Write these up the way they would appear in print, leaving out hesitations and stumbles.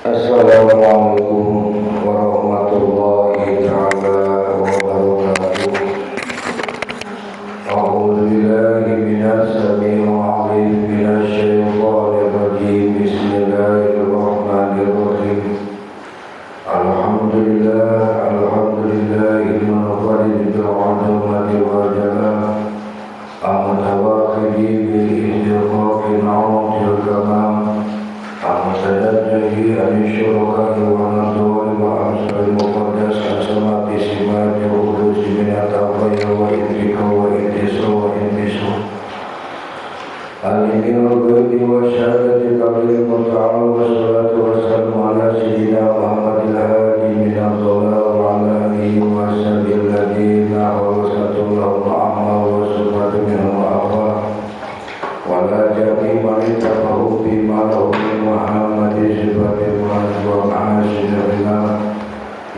Assalamualaikum warahmatullahi taala wabarakatuh. A'udzu billahi minas samii'il 'aliim minasy syaithaanir rajiim. Bismillahirrahmanirrahim. Alhamdulillahil munfarid bil 'azamati wal jalal. Al-mutawaqqidi bil intiqaqi 'awdil kamal. Al-Musaddaji al-Syuraka'i wa-Nadwari wa-Amsal al-Muqaddas al-Samati simati wa-Udusi minataqaya wa-Intika wa-Intisa wa-Intisu Al-Imil Ghaidi wa-Syahadati Qabil Muta'al wa-Salatu wa-Salamu ala Sayyidina Muhammadil Hadi minadzola wa-ala alihi wa-Sabil ladina wa-Wasatullahu ma'amma wa-Subhatu minhu wa'afah wala jami manita mahu bima lahu min Muhammadin sifatil mu'az wa ma'asyidina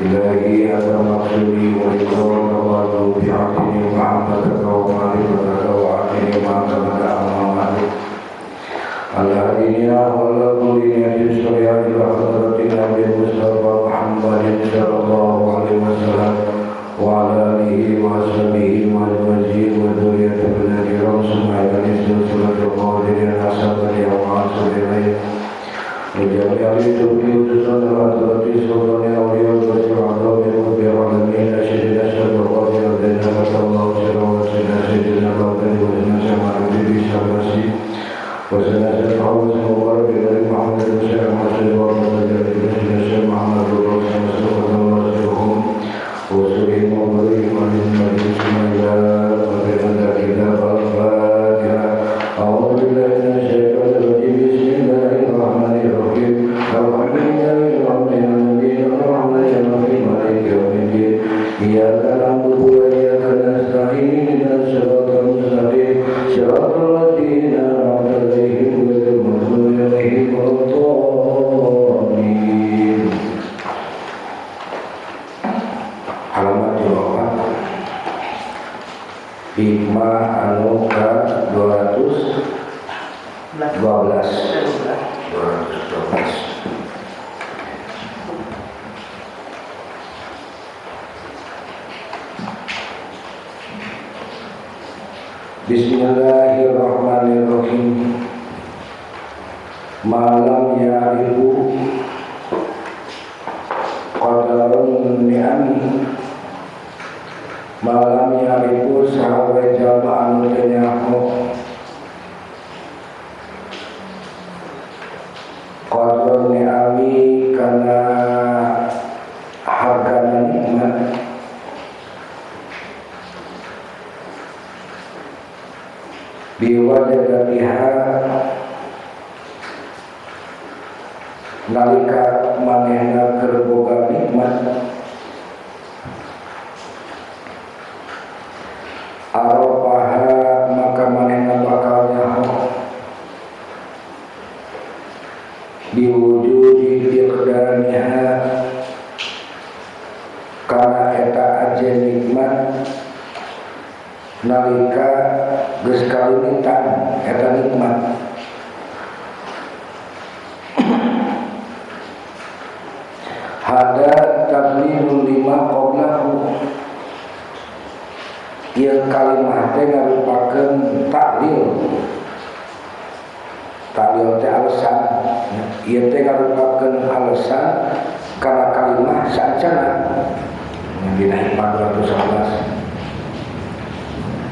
ilahi ada maksudi wa ikhraka wa bi'atini Muhammadaka wa ma'rifataka wa akini ma'akamada amamadu al-hadiniya wa al-quliniya jisriya ila hadratin Nabi Mustafa Muhammadin sallallahu alaihi wasallam wa ala alihi wa sahbihi wa al-wajih wa dhuriyati bin-najiram sumaikan silsilatul qadirin asabani wa ma'asudilai Mujami al-Tubi utusan al-Hadrati sultani awliya al-Basir al-Adami wa alamin asyidina syarul qadir al-dina matallahu sirwa wa sinasydina al-Qadri wa sinasya ma'adiri syarasi wa sinasya al-Hawaz wa bin Muhammad al-Syekh Masjid wa al-Majid wa sinasya Muhammad al-Rasul wa sallallahu Wassalamualaikum warahmatullahi wabarakatuh. A'udzu billahi minasyaitonir rajim. Bismillahirrahmanirrahim. Alhamdulillahi rabbil alamin. Arrahmanirrahim. Maliki yaumiddin. Iyyaka na'budu wa iyyaka nasta'in. Ihdinas siratal mustaqim. Siratal ladzina an'amta 'alaihim ghairil maghdubi 'alaihim waladdallin. Halaman 24 Hikmah anu ka 212 Bismillahirrahmanirrahim. Malam ya'rifu qadarun ni'ami malam yariku sahabat jama anu tenyaho qadrun ni'ami kana hargana nikmat biwadatiha nalika manehna keur boga nikmat aropaha maka manehna bakal nyaho biwujudi iqdamiha kana eta ajen nikmat nalika geus kalimitan eta nikmat hada taklilul lima qablahu ieu kalimah teh ngarupakeun taklil teh alasan ieu teh ngarupakeun alasan kana kalimah sancana dina hikmah 211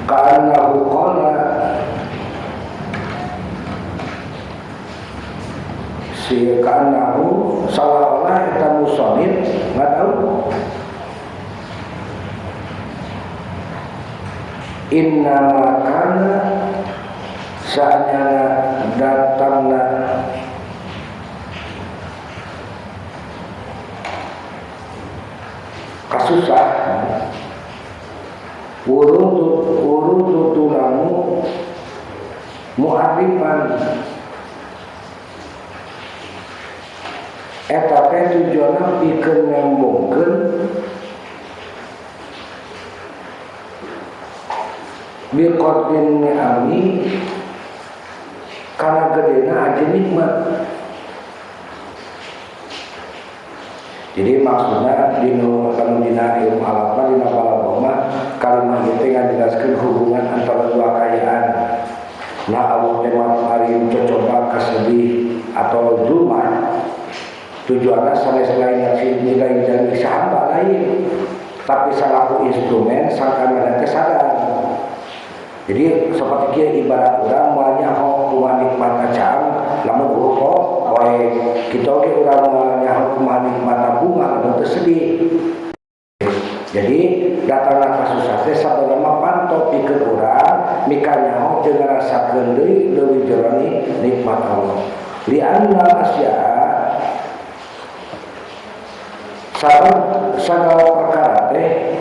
ka'annahu qala si ka'annahu seolah-olah eta musannif ngadau inna makana sa'anyana datangna kasusah urut tutulamu mu'arifan eta teh tujuanna pikeun ngembongkeun biqadrin ni'ami kana gedena aja nikmat Jadi maksudnya dina ilmu alatna dina balagoma kalimah itu yang jelaskan hubungan antara dua kayaan. Nah Allah temat hari coba kesedih atau zulma tujuannya selain nilai dan sahabat lain, tapi selaku instrumen sangka mereka sadar. Jadi seperti kia ibarat orang menyaho kumaha nikmat acam lamun upo wae kita ge urang menyaho kumaha nikmat bunga lamun teu sedih. Jadi datangna kasusah teh sabaraha panto pikeun urang mika nyaho teu ngarasakeun deui leuwih jernih nikmat Allah. Li anna asya sagala perkara teh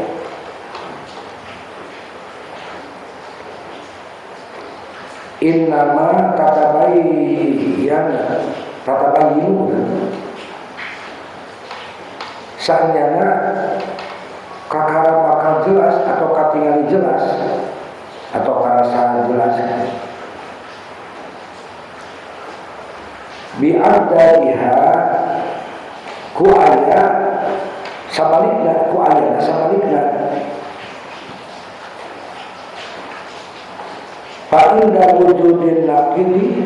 innama tatabayyinu sanyana kakara bakal jelas atau katingali jelas atau karasa jelas bi'ardaiha ku aya sabalikna ku aya sabalikna fa'inda wujudin naqidi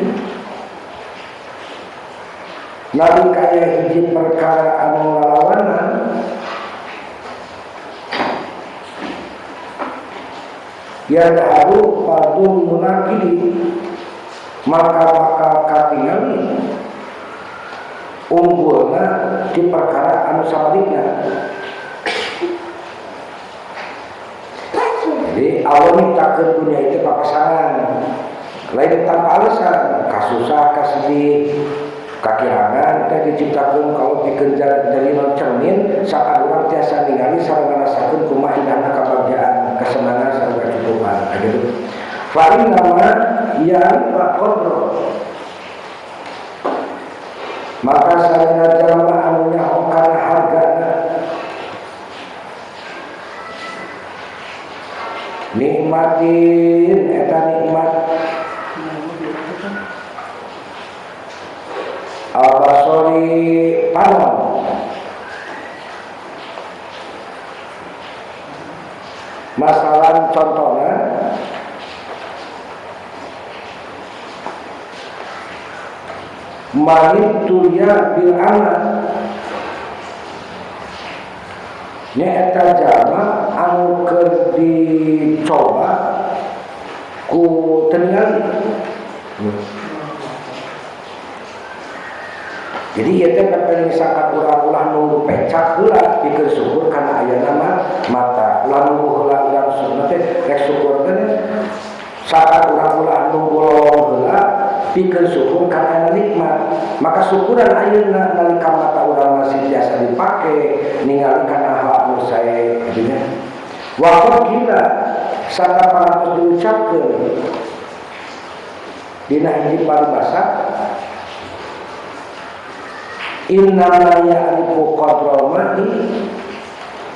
nabi kaya hiji perkara anu ngalawanan ya daharu fardun munaqidi maka bakal katingali unggulna di perkara anu sabalikna. Jadi Allah nyiptakeun dunia itu papasangan, lain tanpa alasan, kasusah, kasedih, kakirangan, kita diciptakeun kalau pikeun jadi cermin, saat orang tiasa ningali sareng ngarasakeun kumaha indahna kabahagiaan, kesenangan sareng kecukupan, gitu. Fa inna ya qadra. Maka sareng jalma anu nyaho kana hargana nikmatin eta nikmat al-basori panon masalah contohnya manituya bil anak nya eta jalma anu keur dicoba ku teningali. Jadi ieu teh paling sakat urang-urang nunggu pecak heula pikeun syukur kana aya nama mata. Lamun heula urang sunna teh rek syukur teh sakat urang-urang nunggu heula pikeun syukur kana nikmat. Maka syukuran ayeuna nalika mata urang masih biasa dipake ningali kana hal anu sae kitu. Wa qila saka para diucapkeun dina hiji paribasa innama ya'rifu qadra ma'i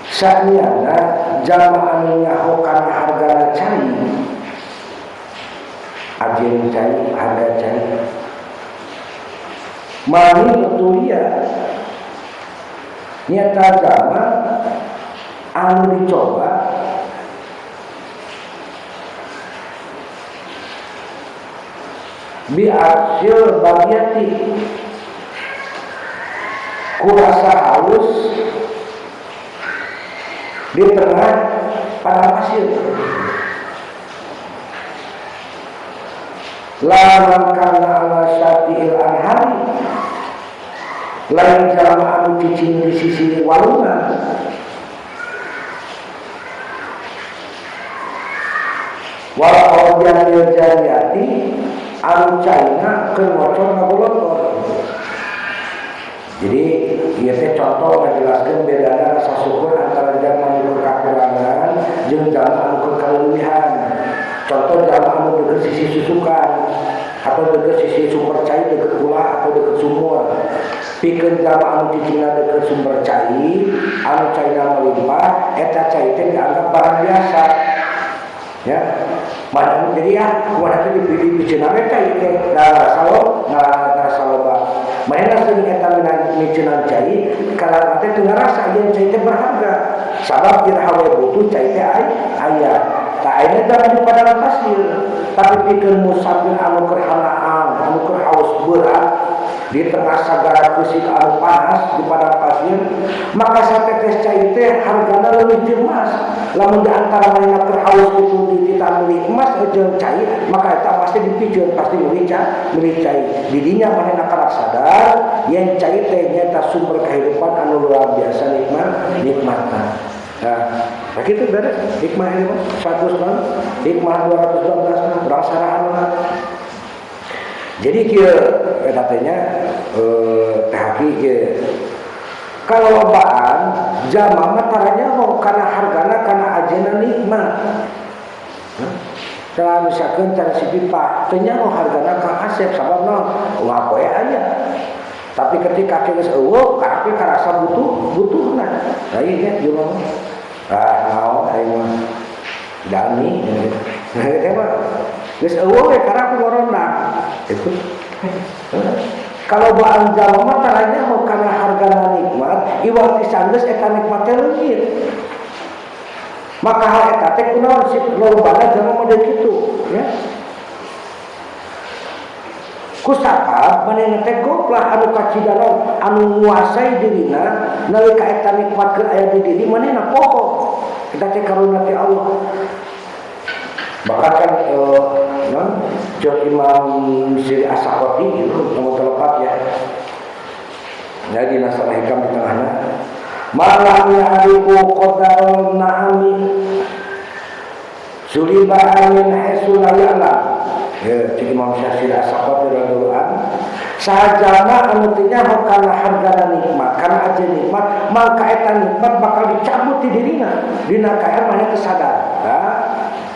sa'nyana jalma anu nyaho kana hargana cai ajen cai harga cai mani betulia nyata jalma anu dicoba bi'aksil bagiyati kurasa halus di tengah padang pasir laman kana ala syati'il anhari lain jalma anu cicing di sisi walungan walau jadil jariati anu caina keur ngocor ngagolontor. Jadi ieu teh contoh ngajelaskeun bedana rasa syukur antara jalma anu kekurangan jeung jalma anu kelebihan. Contoh jalma anu deukeut sisi susukan atau deukeut sisi sumber cai deukeut ulah atau deukeut sumur. Pikeun jalma anu cicingna deukeut sumber cai, anu caina melimpah, eta cai teh dianggap barang biasa. Ya, mana jadi ya, kumaha teh dipilih biceuna we cai teh, nah saloba. Mana sering eta micenan cai karena teh teu ngarasa yen cai teh berharga sabab dina hawe butuh cai teh aya tak ayeuna teh di padang pasir tapi pikeun musafir anu keur hanaan anu keur haus berat di tengah sagara keusik anu panas di padang pasir maka satetes cai teh hargana leuwih ti emas lamun di antara manehna keur haus kitu dititah meuli emas jeung cai maka eta pasti dipikeun pasti meuli cai di dinya manehna kana sadar yen cai teh nyaeta sumber kehidupan anu luar biasa nikmatna. Nah, gitu beres hikmah ini mah 100 tahun hikmah 212 berang sarahan. Jadi kieu eta teh nya kalau lobaan jama mah taranya mau kana hargana kana ajeuna nikmat. Kalau misalkan cara si pipa teu nya mau hargana Kang Asep sabab naon ulah poe aya. Tapi ketika geus eueuh kape karasa butuhna. Nah ieu nya mah naon aing mah dani. Nah eta mah geus eueuh we karena corona. Itu kalau baan jalma taranya mau kana hargana nikmat iwal pisan geus eta nikmat teh leungit. Maka hal eta teh kunaon si lolobana jalma model kitu ya. Kusapa manehna teh goplah anu kacidanon anu nguasai dirina nalika eta nikmat keur aya di diri manehna poho eta teh karunia ti Allah. Bahkan kan Imam Siri As-Sakoti itu nomor terlepas ya. Jadi nasalah hikam di tengahnya. Malam ya'rifu qadarul na'ami suliba amin haitsu la ya'lam. Ya, Imam Siri As-Sakoti radhiyallahu anhu. Sajana anu teh nyaho kana hargana nikmat, kana aja nikmat, maka eta nikmat bakal dicabut di dirina. Dina kae maneh teu sadar.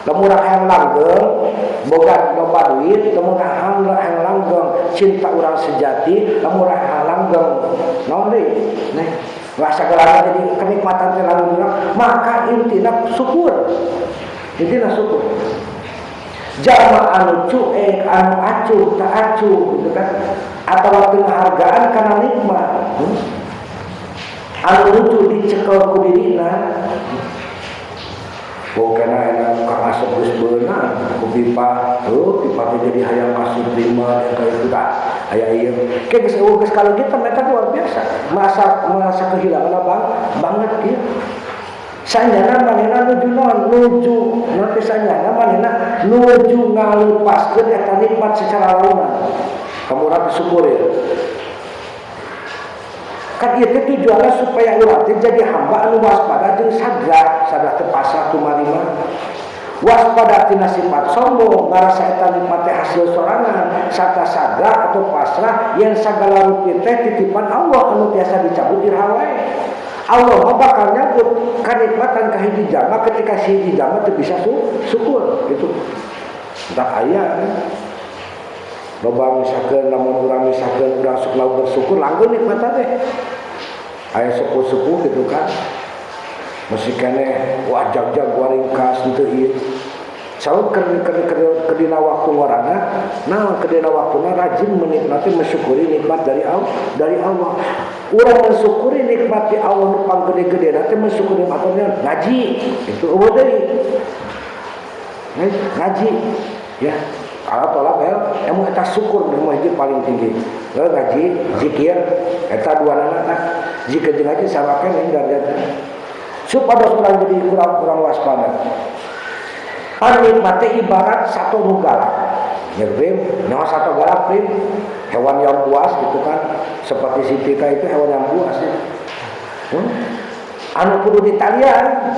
Lamun hayang langgeng boga loba duit, lamun hayang langgeng cinta urang sejati, lamun hayang langgeng naon deui? Neh, segala jadi kenikmatan teh lamun maka intina syukur. Intina syukur. Jalma anu cuek, anu acuh, tak acuh gitu kan. Atau waktu hargaan karena nikmat. Anu lucu dicekel ku dirina. Bokena enak Kang Asep geus beunang ku pipa, pipa teh jadi hayang masuk terima yang kayak itu tak aya ieu. Ke geus eueuh geus kalau kita mereka luar biasa. Merasa kehilangan banget kieu. Sanjana manehna nuju naon? Nuju nanti sanjana manehna nuju ngalupaskeun eta nikmat secara launan. Kamu ora bersyukur ya. Kan ieu teh tujuanna supaya urang teh jadi hamba anu waspada jeung sadah teu pasrah kumarima. Waspada tina sifat sombong, ngarasa eta nikmat teh hasil sorangan, sarta sadar atau pasrah yen sagala rupi teh titipan Allah anu biasa dicabut iraha wae. Allah bakal nyabut kanikmatan ka hiji jalma ketika si hiji jalma teu bisa syukur gitu. Tak aya loba misalkeun lamun urang sok lau bersyukur langgeng nikmat teh. Aya sepuh-sepuh gitu kan. Masih keneh wajag-jag waringkas henteu ieu. Saur keur dina waktu warana, nah keur dina waktuna rajin menikmati mensyukuri nikmat dari Allah. Urang mensyukuri nikmat di Allah nu panggede-gede teh mensyukuri nikmatnya ngaji. Itu eueuh deui. Ngaji ya. Kalau tolak emang eta syukur nu hiji paling tinggi. Ngaji, zikir, eta duanana tah. Zikir jeung ngaji sawaken yang darajat. Supaya urang jadi kurang waspada. Nikmat teh ibarat satu nu galak. Ya Prim, nyawa satu galak Prim. Hewan yang buas gitu kan. Seperti si Pika itu hewan yang buas ya. Anu kudu ditalian.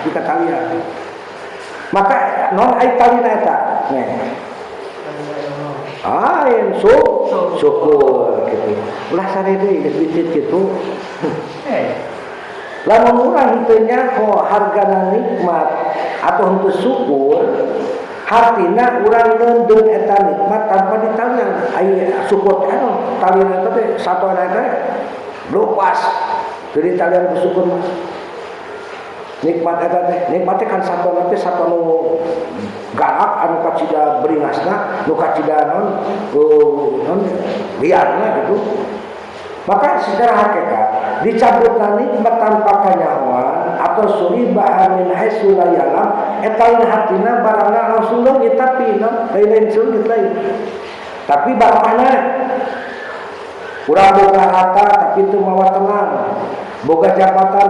Pika talian. Maka non ai talina eta. Nih. Ain syukur gitu. Ulah sare deui geus bicit kitu. Lamun urang henteu nyaho hargana nikmat atau henteu syukur, hartina urang neundeun eta nikmat tanpa ditalian. Aya syukur teh talian eta teh satuan eta lupas. Jadi talian bersyukur mah. Nikmat eta teh, nikmat teh kan satuan teh satu nu galak anu kacida beringasna, nu kacida non liarna gitu. Maka secara hakikat dicabutna nikmat tanpa kanyahoan atau suriba min haitsu la ya'lam eta hatina barangna langsung leungit tapi lain leungit lain. Tapi bapakna urang boga harta tapi teu mawa tenang, boga jabatan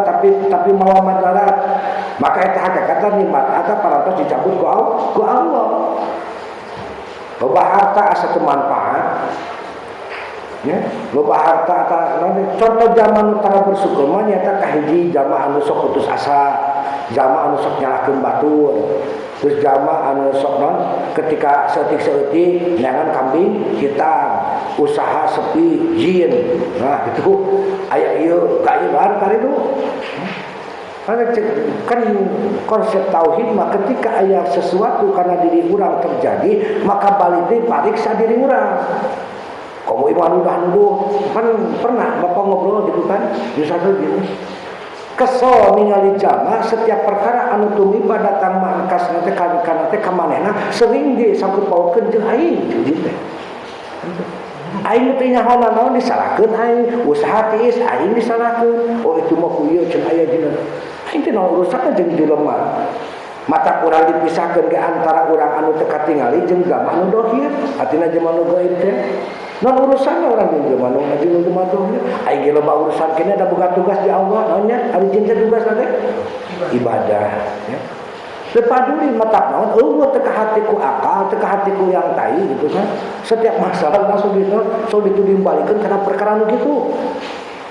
tapi mawa madarat. Maka eta hakikatna nikmat eta parantos dicabut ku Allah. Boga harta asa teu manfaat. Ya, loba harta eta contoh zaman utara bersyukur mah nyata kahiji jamaah anu sok putus asa, jamaah anu sok nyalakeun batur, terus jamaah anu sok non ketika seutik-seutik neangan kambing hitam, usaha sepi jin. Nah, itu aya ieu kaieuan karidu. Kan konsep tauhid mah ketika aya sesuatu karena diri urang terjadi, maka balik deui pariksa diri urang. Kamu iman udah kan pernah bapak ngobrol gitu kan di satu gini kesel ningali jama setiap perkara anu tumiba datang mangkas nanti kana teh kamanehna sering disangkut pautkeun jeung aing gitu. Aing teh nyaho naon disalahkeun aing usaha tiis aing disalahkeun oh itu mah ku ieu cenah aya dina aing teh naon urusan jeung jelema mata kurang dipisahkeun ke antara urang anu teu katingali jeung jama anu dohir atina jama anu gaib teh. Non urusannya orang di zaman ngaji nu matuh aing ge loba urusan kene ada boga tugas di Allah naonnya ari jinten tugas teh ibadah ya teu paduli matak naon eueuh teu ka hatiku akal teu ka hatiku yang tai gitu kan setiap masalah langsung ditulimbalikeun kana perkara nu kitu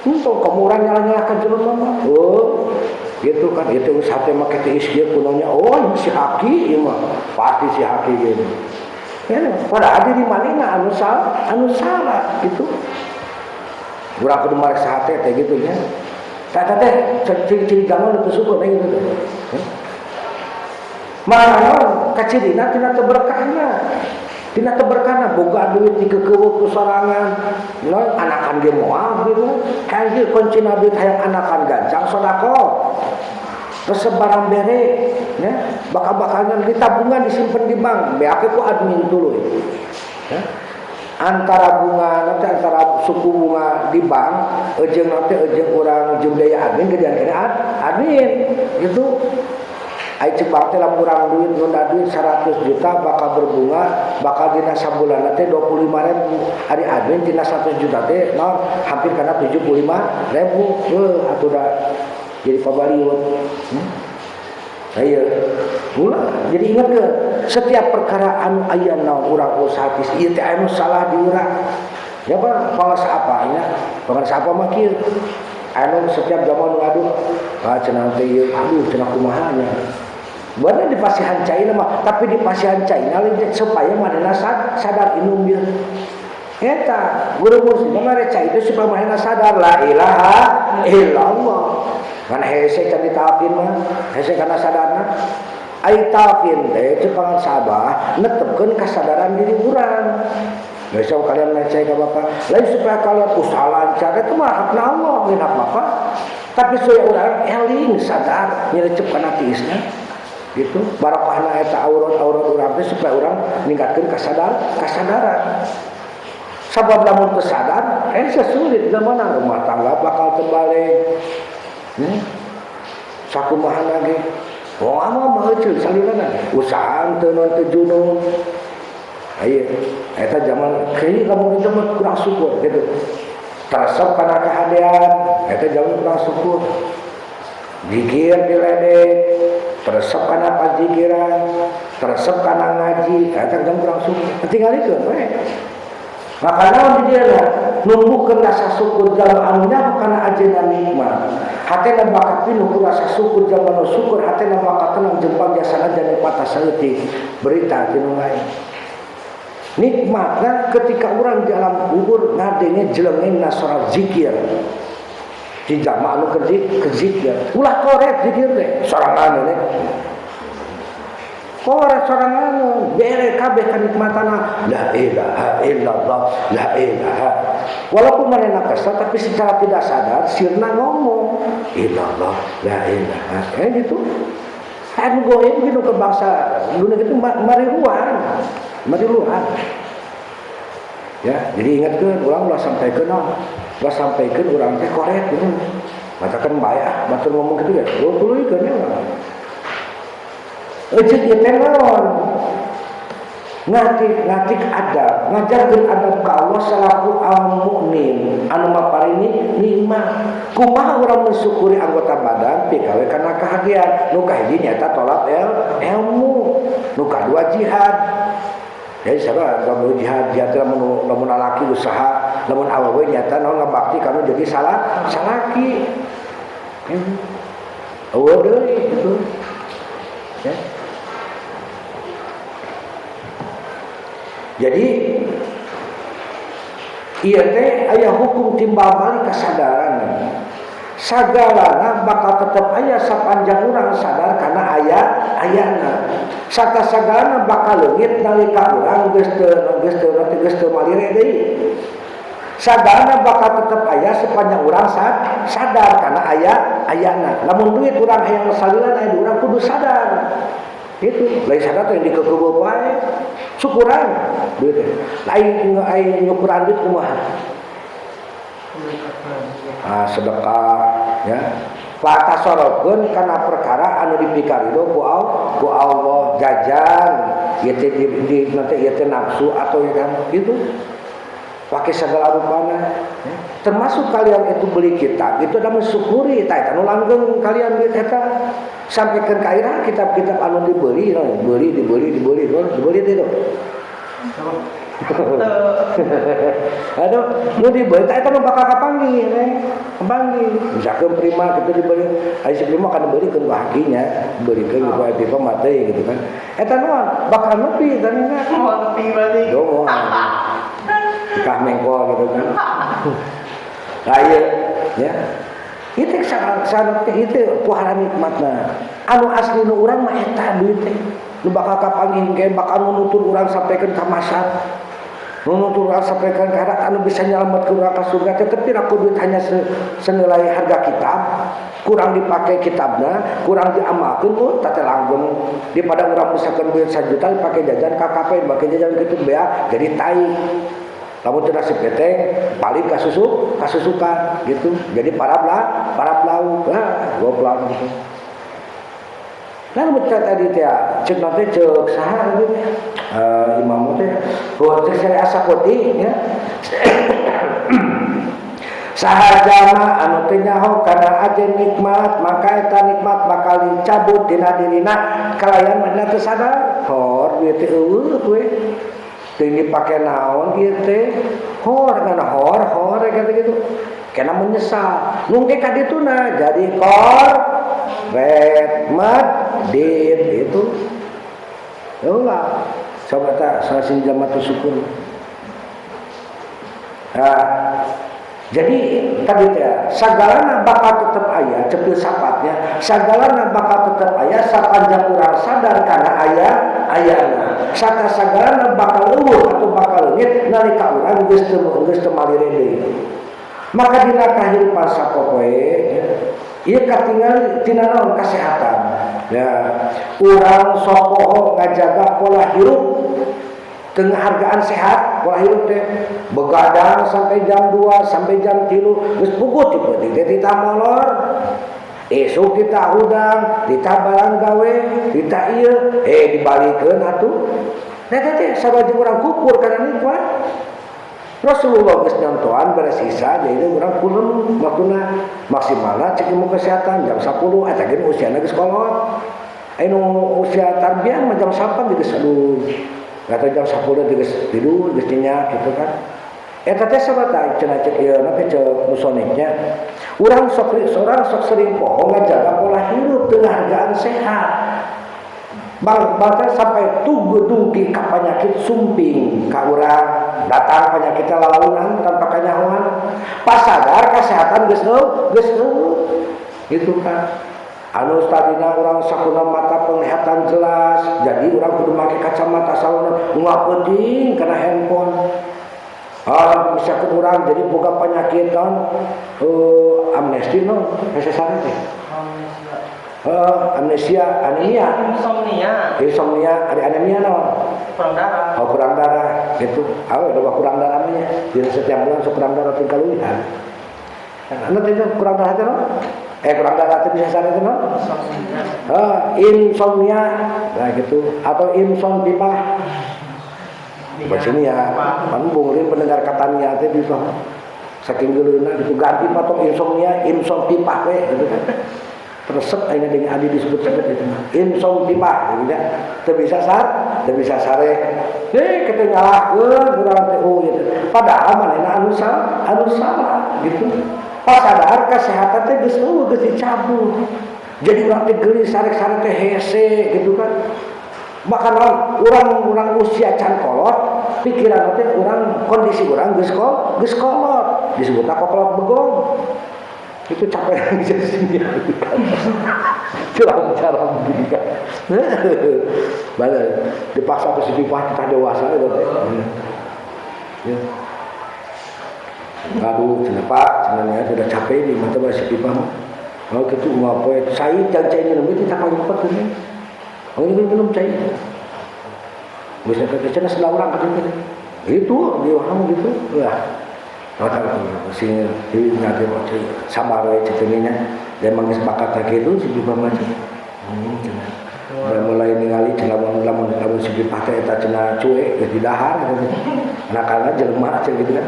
untuk kamu orang nyala-nyalakan jelema mah oh gitu kan itu usaha teh make teh isgeun kunonya oh si haki ieu mah pasti si haki gitu. Ya, pada ada di malina anu salah gitu. Urang kudu marek sahate teh gitu nya. Tah teh ciri-ciri gaman teu syukur teh gitu. Manaon kacirina tina teu berkahna. Tina teu berkahna boga duit dikekeuweuk ku sorangan. Naon anakan ge moal gitu. Kaji kuncina duit hayang anakan gancang sedekah. Resep barang bere ya bakal-bakalnya di tabungan disimpan di bank beake ku admin tuluy ya antara bunga nanti antara suku bunga di bank jeung nanti jeung urang jeung daya admin gedean kena admin gitu ai cek teh lamun urang duit nunda duit 100 juta bakal berbunga bakal dina sabulan teh 25.000 ari admin dina 100 juta teh no hampir kana 75.000 atuh da jadi pabaliut. Ayo, mula jadi ingat ke setiap perkara anu aya naon urang usaha tis ieu teh anu salah di urang. Ya Pak, pangas apa nya? Pangas apa mah kieu? Anu setiap zaman ngaduh, cenah teh ieu aduh cenah kumaha nya. Buatnya di pasihan caina mah, tapi di pasihan caina supaya manehna sadar inum dia. Eta guru muslim mah reca itu supaya manehna sadar la ilaha illallah. Kan hese can ditapin mah hese kana sadarna ai tapin teh teu pangan sabah netepkeun kasadaran diri urang geus kalian ngecek ka bapak lain supaya kalian usaha lancar eta mah hakna Allah ngeunah bapak tapi supaya urang eling sadar nyelecep kana tiisna gitu barokahna eta aurat-aurat urang teh supaya urang ningkatkeun kasadaran sabab lamun teu sadar sulit zamanna rumah tangga bakal terbalik. Sakumaha lagi wong ama mah heuceul salilana usaha teu non teu junung aya eta zaman keuy lamun zaman kurang syukur gitu teresep kana kahadean eta zaman kurang syukur zikir diledek teresep kana pazikiran teresep kana ngaji eta zaman kurang syukur tinggalikeun we maka naon di dieu numbuhkeun rasa syukur dalam anunya kana ajeuna nikmat hatena bakat pinuh ku rasa syukur jaman syukur hatena bakat tenang jeung panjasana dan patah saeutik berita tinu lain nikmatna ketika urang di alam kubur ngadenge jelengena sorat zikir di jamaah anu ke zikir ulah korek zikir teh sorangan teh korek sorangan bere kabeh kanikmatana la ilaha illallah la ilaha walaupun manehna kesal tapi secara tidak sadar sirna ngomong illallah la ilaha gitu anu goib gitu ke bangsa dunia itu mariruan ya jadi ingat ke ulang sampaikan Gak sampaikan orang teh korek gitu. Matakan bayar, batur ngomong gitu ya. Tuluy kan ya. Ejek ieu teh naon? Ngatik adab, ngajarkeun adab ka Allah salaku al-mukmin anu maparini nikmat. Kumaha urang mensyukuri anggota badan pikawe kana kahagian. Nu kahiji nyaeta tolak ilmu, nu kadua jihad. Jadi sabaraha lamun jihad lamun lalaki usaha, lamun awewe nyata naon ngabakti kanu jadi salaki. Eueuh deui gitu. Ya. Jadi ieu teh aya hukum timbal balik kasadaran. Sagalana bakal tetep aya sapanjang urang sadar kana ayana. Sagalana bakal leungit nalika urang geus teu malire deui. Sagalana bakal tetep aya sapanjang urang sadar kana ayana. Lamun duit urang hayang salila aya urang kudu sadar. Itu lain sadar teh dikekeubeuk wae. Syukuran duit teh. Lain nyukuran duit kumaha? Sedekah ya. Patasorotkeun kana perkara anu dipikarido ku Allah, jajan ieu teh nanti ieu teh nafsu atau kan gitu. Pakai segala rupana ya. Termasuk kalian itu beli kitab itu adalah mensyukuri eta anu langgeng kalian duit eta sampaikan ka ira kitab-kitab anu dibeli itu aduh nu dibeli eta mah bakal kapanggih misalkan prima gitu dibeli aya si prima kan dibelikeun ku hakinya dibelikeun ku pipa mate gitu kan eta naon bakal nepi kan nepi berarti kah mengkol gitu kan. Aya ya. Itu sangat itu pohara nikmatna. Anu asli nu urang mah eta duit teh. Nu bakal kapanggih ge bakal nuntun urang sampaikan ka masyad. Nuntun urang sampaikan ka anu bisa nyalametkeun urang ka surga teh tapi aku duit hanya senilai harga kitab. Kurang dipakai kitabna, kurang diamalkeun teh langgeng daripada urang misalkan duit 1 juta dipakai jajan KKP, dipakai jajan kitu bea jadi tai. Lamun teu nasib teh balik ka susukan gitu. Jadi para blau. Goblok gitu. Lalu tadi teh ceuk nanti ceuk saha gitu. Imam teh ceuk sare Asapoti ya. Sahajana anu teu nyaho kana ajen nikmat maka eta nikmat bakal dicabut dina dirina kalayan manehna teu sadar. Hor ieu teh eueuh we. Ting dipake naon ieu teh hor kata gitu kena menyesal nungke ka dituna jadi red dit itu ulah coba tak sasin jamatu syukur. Jadi tadi teh sagalana bakal tetep aya cepil sapatnya sagalana bakal tetep aya sapanjang urang sadar kana ayana sagalana bakal eueuh atau bakal leungit nalika urang geus teu malire deui. Maka dina kahirupan sapopoe ieu katingal tina naon kasehatan ya urang sok poho ngajaga pola hirup tengah hargaan sehat pola hidup teh begadang sampai jam 2 sampai jam 3 geus puguh tipe kita molor esuk kita hudang kita barang gawe kita ieu dibalikeun atuh eta teh sabajeng urang kukur kana nikmat Rasulullah geus nyontohan beres sisa jadi urang kuleum waktuna maksimalna cek ilmu kesehatan jam 10 eta ge usiana geus kolot anu usia tarbiyah mah jam 8 geus aduh kata jam 10 geus tidur geus nyenyak gitu kan eta teh sabata cenah cek ieu na teh cek musoniknya urang sok sering poho ngajaga pola hidup teu hargaan sehat bahkan sampai tugedung ka penyakit sumping ka urang datang penyakitnya lalaunan tanpa kanyahoan pas sadar kesehatan geus gitu kan anu tadina urang sakuna mata penglihatan jelas jadi urang kudu make kacamata salona ngapeuting kana handphone misalkan urang jadi boga penyakit amnesti no sesana teh amnesia anemia insomnia ada anemia no kurang darah gitu ada kurang darahnya jadi setiap bulan kurang darah tinggal luihan Nanti kurang darah itu, kurang darah itu bisa sana itu, insomnia, nah gitu, atau insom pipa. Bacanya ya, panbungin pendengar katanya itu bisa. Saking geuleuhna gitu ganti patok insomnia, insom pipa we gitu kan. Resep ayeuna deui adi disebut-sebut itu mah. Insom pipa gitu ya. Teu bisa sare. Kita nyalahkeun urang teh gitu. Padahal manehna anu salah gitu. Pas sadar kesehatan teh geus dicabut. Jadi urang teh geulis sarek-sarek teh hese gitu kan. Bahkan orang usia can kolot, pikiran teh urang kondisi urang geus kolot, disebutna kolot begong. Itu capek bisa sini. Cara begini kan. Benar. Dipaksa ke situ kita dewasa itu teh. Ya. Aduh, kenapa? Sebenarnya sudah capek di mata masih pipa. Kalau gitu mau apa? Saya jangan lebih kita paling cepat ini. Oh ini minum cair. Bisa kerja sebelah orang katanya. Itu dia orang gitu. Wah. Maka sing di ngade wae sabar wae cetenina. Dia mangis bakat gitu si Bipa macam. Mulai ningali cenah lamun si Bipa teh eta cenah cuek di dahar gitu. Anak-anak jelema aja gitu kan.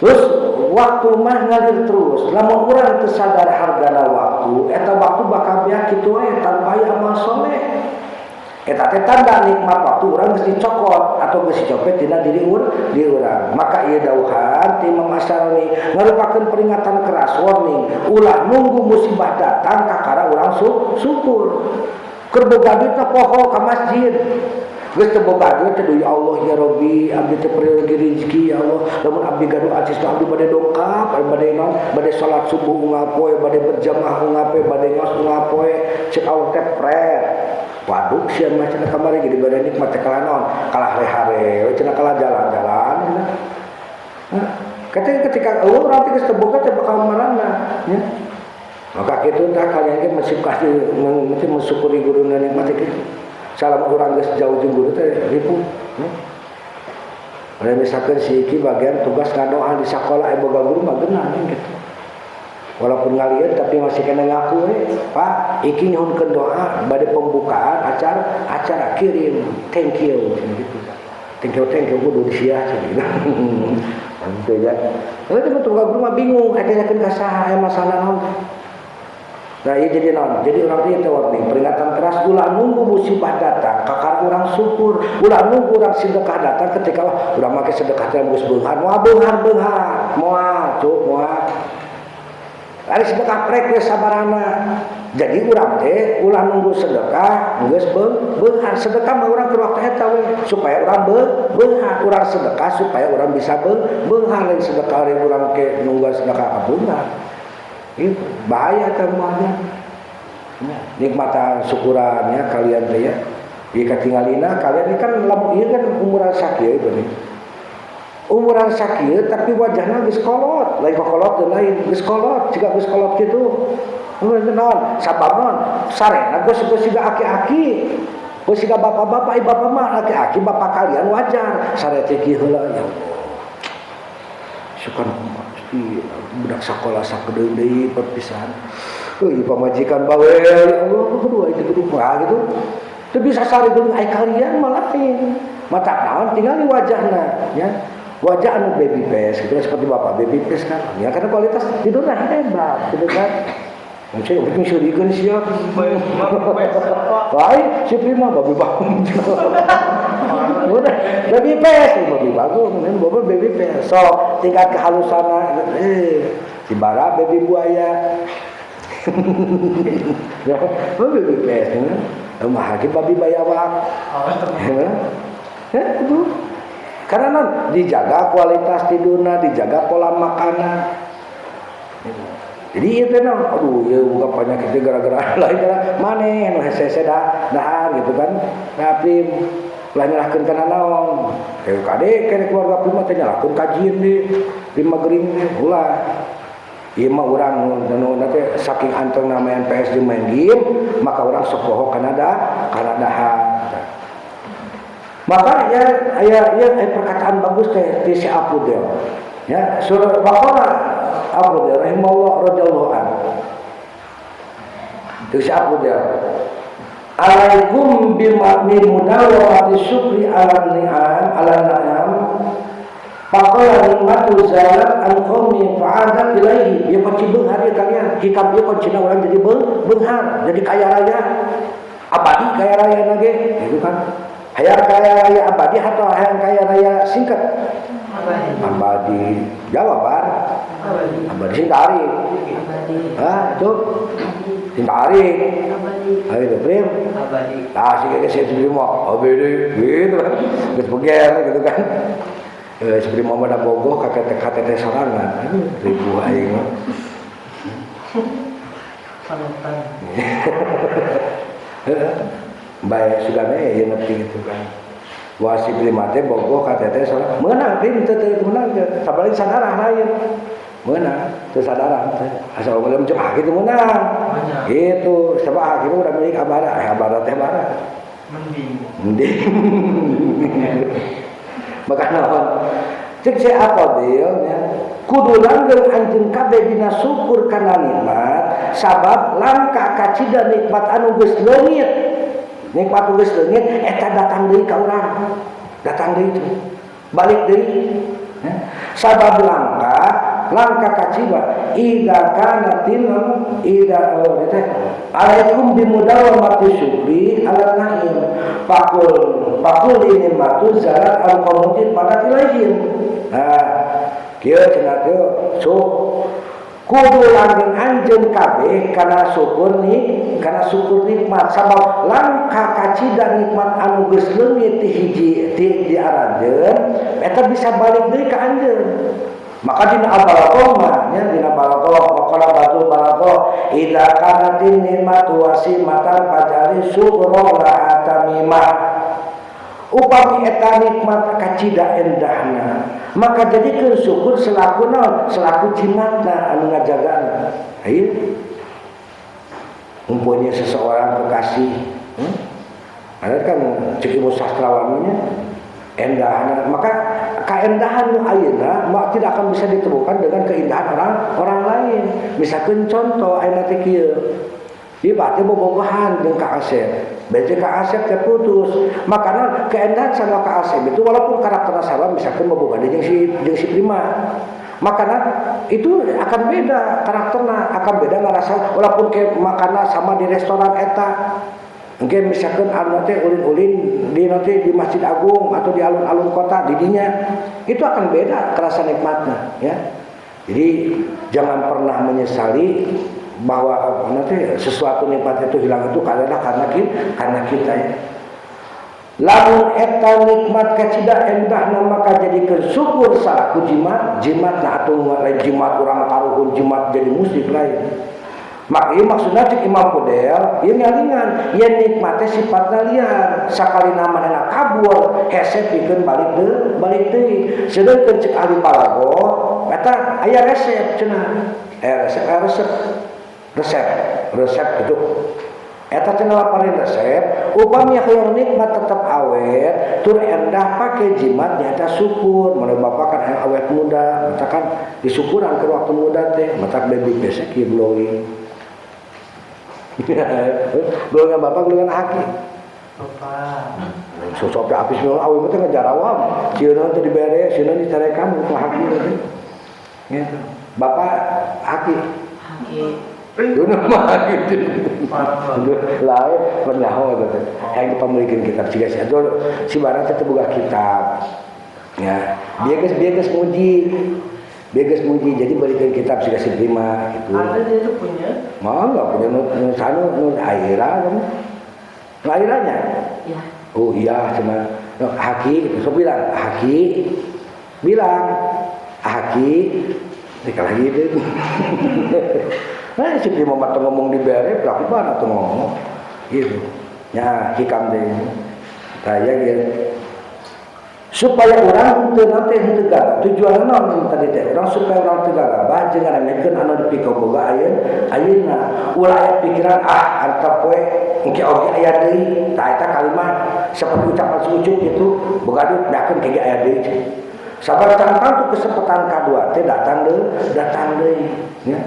Terus waktu mah ngalir terus. Lamun urang teu sadar hargana waktu, eta waktu bakal beak kitu we tanpa amal soleh. Eta teh tanda nikmat waktu urang geus dicokot atau geus dicopet tina diri urang. Maka ieu dawuhan ti Imam Asy'ari ngarupakeun peringatan keras warning. Ulah nunggu musibah datang kakara urang syukur. Keur boga duit teh poho ka masjid. Geus teu boga duit teh ya Allah ya Rabbi abdi teh pereugi rezeki ya Allah. Lamun abdi gaduh acis abdi bade dongkap, bade salat subuh ngapoe, bade berjamaah ngapoe, bade ngaos ngapoe, cek Allah teh pret. Waduh sian mah cenah kamari jadi bade nikmat teh kalanon, kalah hare-hare, cenah kalah jalan-jalan. Ketika urang teh geus teu boga teh bakal marana, nya. Maka kitu tah kalian ge mesti mensyukuri guruna nikmat teh kitu. Salam urang geus jauh jeung guru teh ripun. Aya misalkan si iki bagian tugas ngadoa di sakola boga guru mah geunah gitu. Walaupun ngalieu tapi masih kena ngaku Pak, iki nyuhunkeun doa bade pembukaan acara kirim. Thank you gitu. Thank you kudu disia gitu. Gitu ya. Tapi tugas guru mah bingung ajakeun ka saha aya masalah naon. Nah ini jadi naon? Jadi orang itu warning peringatan keras. Ulah nunggu musibah datang, kakar orang syukur. Ulah nunggu orang sedekah datang ketika udah make sedekah teh geus beunghar, moal beunghar, moal. Ari sedekah prek we sabarana. Jadi urang teh ulah nunggu sedekah geus beunghar. Sedekah mah urang keur waktu eta we supaya urang beunghar. Urang sedekah supaya urang bisa beunghar lain sedekah ari urang ke nunggu sedekah ka beunghar. Itu bahaya temuannya. Nikmatan syukurannya kalian teh ya. Jika tinggalina kalian ini kan lamun ieu kan umuran sakieu itu nih. Umuran sakieu tapi wajahna geus kolot, lain kolot teh lain geus kolot, jiga geus kolot kitu. Mun naon? Sabab naon? Sarena geus siga aki-aki. Geus siga bapak-bapak, bapak mah aki-aki, bapak kalian wajar. Sare teh kieu heula ya Allah. Sukan budak sekolah sakeudeung deui perpisahan. Euy pamajikan bawe ya Allah kedua itu berupa gitu. Teu bisa sare geuning ai kalian malah lain. Mata naon tinggal di wajahna ya. Wajah anu baby face gitu seperti bapak baby face kan. Ya karena kualitas tidurnya hebat gitu kan. Mungkin bikin syurikeun sia. Lain si prima babi bangun. Udah baby face babi bagus, kemudian baby face. So tingkat kehalusan si bara baby buaya. Ya, baby face ya. Mah lagi babi bayawak. Itu. Karena dijaga kualitas tidurna, dijaga pola makanan. Jadi itu nah, aduh ya buka penyakit gara-gara lain maneh nu hese dahar gitu kan. Tapi lain nyalahkeun kana naon. Kade kene keluarga prima teh nyalahkeun kajian di prima gering ulah. Ieu mah urang nu teh saking antengna main PS jeung main game, maka urang sok poho kana dahar. Maka ya perkataan bagus teh si Apudel. Ya, surah Baqarah Abu Dia rahimahullah radhiyallahu anhu. Itu siapa dia? Alaikum bimudawamati syukri ala ni'am Pakola nikmatu zalat al-qawmi fa'adat ilaihi. Dia kunci benghar ya kalian. Hikam dia kunci orang jadi benghar, jadi kaya raya abadi, kaya raya lagi itu kan. Hayang kaya raya abadi atau hayang kaya raya singkat? Abadi. Jawaban abadi singkari. Hah, itu singkari. Ayo itu prim. Sih kayak saya sendiri mau abadi gitu kan. Geus beger gitu kan. Seperti Muhammad Abogoh KTT sorangan ribu aing panutan baik sudah ya ngerti gitu kan wasip lima teh Bogoh KTT sorangan menang tim teu menang sabalik sadarah lain menang teu sadarah asal ngeuleum cuma gitu menang gitu sabab hakim udah milik abara teh bara mending maka naon cek saya apa dia kudu langgeng anjeun kabeh dina syukur kana nikmat sabab langka kacida nikmat anu geus leungit nikmat anu geus leungit eta datang deui ka urang datang deui balik deui sabab langka kacida ida kana tilum ida alaikum bimudawamati syukri ala na'im pakul ini matu zarat al-qawmutin pada ilahin. Nah, kieu cenah teu kudu langgeng anjeun kabeh kana syukur nikmat sabab langka kacida nikmat anu geus leungit ti hiji di aranjeun eta bisa balik deui ka anjeun. Maka dina al-balagh nya dina balagh waqala batul balagh idza kanatin nikmatu wasimatan fajali syukra la tamimah upami eta nikmat kacida endahna maka jadikeun syukur selaku naon selaku jimatna anu ngajagana ieu umpamanya seseorang kekasih ada kan cek ilmu sastrawannya endahna maka keindahan nu ayeuna tidak akan bisa ditemukan dengan keindahan orang lain. Misalkan contoh ayeuna teh kieu. Ieu teh bobogohan jeung Kak Asep. Bece Kak Asep teh putus. Makana keindahan sama Kak Asep itu walaupun karakterna sama misalkan bobogohan jeung si Prima. Makana itu akan beda karakterna, akan beda ngarasa walaupun ke makana sama di restoran eta. Mungkin misalkan anu teh ulin-ulin di Masjid Agung atau di alun-alun kota didinya itu akan beda kerasa nikmatnya ya. Jadi jangan pernah menyesali bahwa nanti sesuatu nikmat itu hilang itu adalah karena kita ya. Lamun eta nikmat kacida endah maka jadi syukur salaku jimat nah atuh lain jimat urang taruhun jimat jadi musik lain. Maka ieu maksudna cek Imam Fudel ieu ngalingan ieu nikmatnya sifatna liar sakalina manehna kabur hese pikeun balik deui sedengkeun cek ahli balago eta aya resep cenah resep gitu eta cenah laparin resep upami hayang nikmat tetap awet tur endah pake jimat nyaeta syukur mun bapak kan hayang awet muda matakan disyukuran ke waktu muda teh matak baby besek ieu blowing golongan bapak golongan haki sosok habis nol awe teh ngajarawam sieuna teh dibere sieuna dicarekan ku haki teh gitu bapak haki Dunia mah gitu lain pernah teh hayang pamilikeun kitab siga si barang teh boga kitab ya bieu geus muji jadi balikin kitab siga si Prima gitu. Ada dia tuh punya? Mah enggak punya nu aira kan. Airanya? Iya. Oh iya cuma haki gitu. So bilang haki dikalahi deui. Nah si Prima mah ngomong di bere berapa banget tuh ngomong. Gitu. Ya hikam deui. Kayak gitu. Supaya orang teu nanti henteu gagah tujuanna naon tadi teh orang supaya orang teu gagah jeung ngarangekeun anu dipikau boga ayeuna ulah aya pikiran antep we engke oge aya deui tah eta kalimat seperti ucapan sujuk itu boga duit dakeun kege aya deui sabar tangtang tuh kesempatan kedua teh datang deui ya.